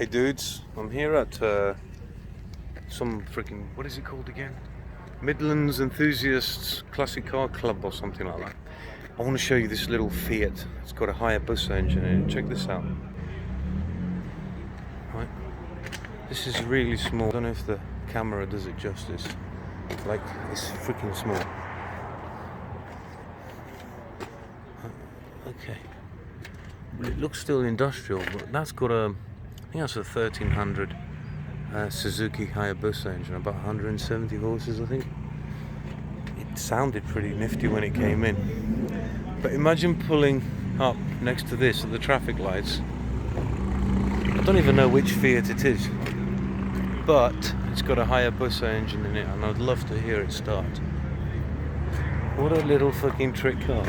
Hey dudes, I'm here at some freaking, what is it called again? Midlands Enthusiasts Classic Car Club or something like that. I want to show you this little Fiat. It's got a Hayabusa engine in it. Check this out. Right. This is really small. I don't know if the camera does it justice. Like, it's freaking small. Okay. Well, it looks still industrial, but that's got a, I think that's a 1300 Suzuki Hayabusa engine, about 170 horses, I think. It sounded pretty nifty when it came in. But imagine pulling up next to this at the traffic lights. I don't even know which Fiat it is, but it's got a Hayabusa engine in it, and I'd love to hear it start. What a little fucking trick car.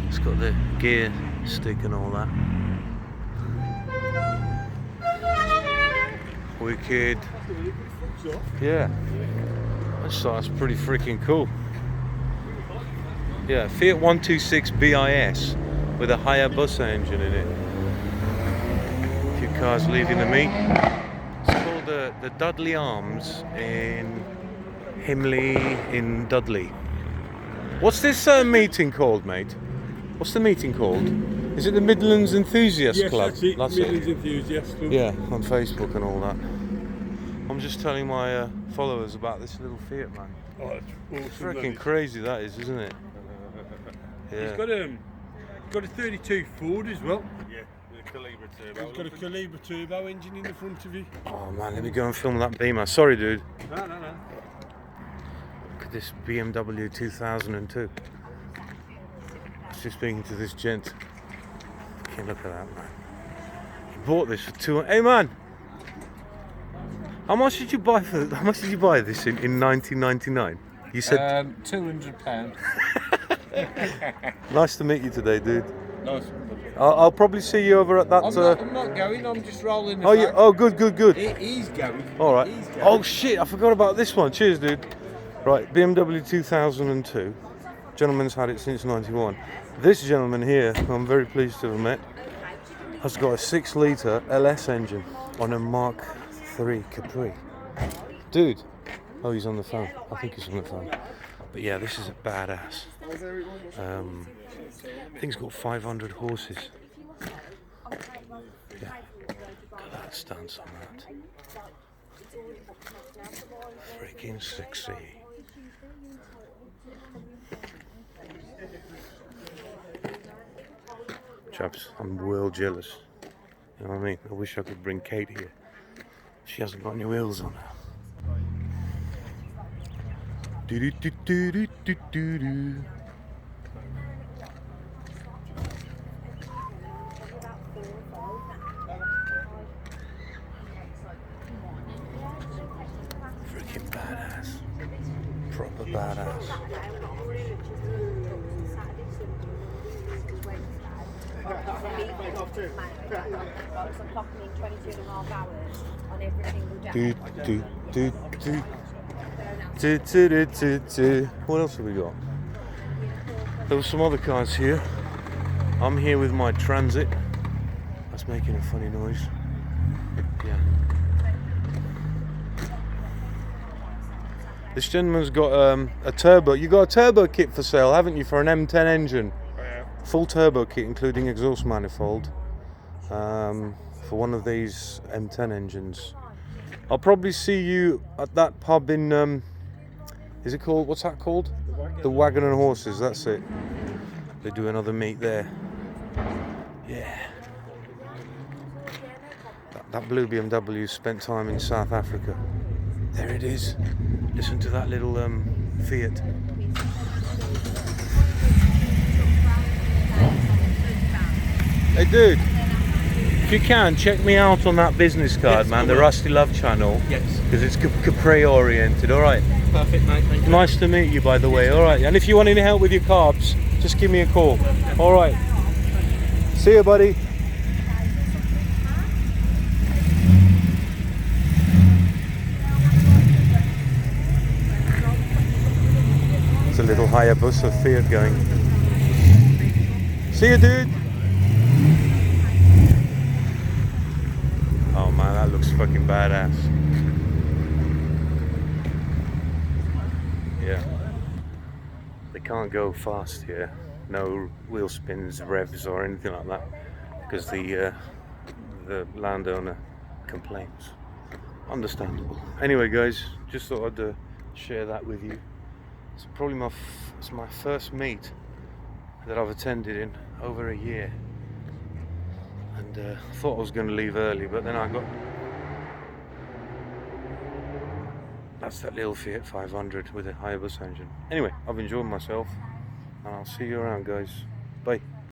It's got the gear stick and all that. Wicked. Yeah. That's pretty freaking cool. Yeah, Fiat 126 BIS with a Hayabusa engine in it. A few cars leaving the meet. It's called the Dudley Arms in Himley in Dudley. What's this meeting called, mate? What's the meeting called? Is it the Midlands Enthusiasts Club? Yes, that's it. Midlands it. Enthusiasts Club. Yeah, on Facebook and all that. I'm just telling my followers about this little Fiat, man. Oh, it's awesome. Freaking crazy that is, isn't it? Yeah. It's got a 32 Ford as well. Yeah, with a Calibra turbo. It's got a Calibra turbo engine in the front of it. Oh man, let me go and film that Beamer. Sorry, dude. No. Look at this BMW 2002. I was just speaking to this gent. Fucking look at that, man. He bought this for $200. Hey, man. How much did you buy this in 1999? You said £200. Nice to meet you today, dude. Nice. I'll probably see you over at that. I'm not going. I'm just rolling the yeah. Oh, good. He's going. All right. He's going. Oh shit! I forgot about this one. Cheers, dude. Right, BMW 2002. Gentleman's had it since '91. This gentleman here, who I'm very pleased to have met, has got a 6-litre LS engine on a Mark III Capri. Dude. Oh, he's on the phone. I think he's on the phone. But yeah, this is a badass. I think it's got 500 horses. Yeah. Look at that stance on that. Freaking sexy. Chaps, I'm well jealous. You know what I mean? I wish I could bring Kate here. She hasn't got any wheels on her. Do do do do do do do do. Freaking badass. Proper badass. What else have we got? There were some other cars here. I'm here with my Transit. That's making a funny noise. Yeah. This gentleman's got a turbo. You got a turbo kit for sale, haven't you, for an M10 engine? Full turbo kit, including exhaust manifold, for one of these M10 engines. I'll probably see you at that pub in, is it called, what's that called? The Wagon and Horses, that's it. They do another meet there. Yeah. That blue BMW spent time in South Africa. There it is. Listen to that little Fiat. Hey dude, if you can, check me out on that business card, yes, man, the Rusty Love channel. Yes. Because it's Capri oriented, alright? Perfect, mate, thank you. Nice to meet you, by the way, alright? And if you want any help with your carbs, just give me a call. Alright. See you, buddy. It's a little Hayabusa Fiat going. See you, dude. fucking badass. Yeah. They can't go fast here. No wheel spins, revs, or anything like that, because the landowner complains. Understandable. Anyway, guys, just thought I'd share that with you. It's probably it's my first meet that I've attended in over a year, and I thought I was going to leave early, but then I got that's that little Fiat 500 with a Hayabusa engine. Anyway, I've enjoyed myself, and I'll see you around, guys. Bye.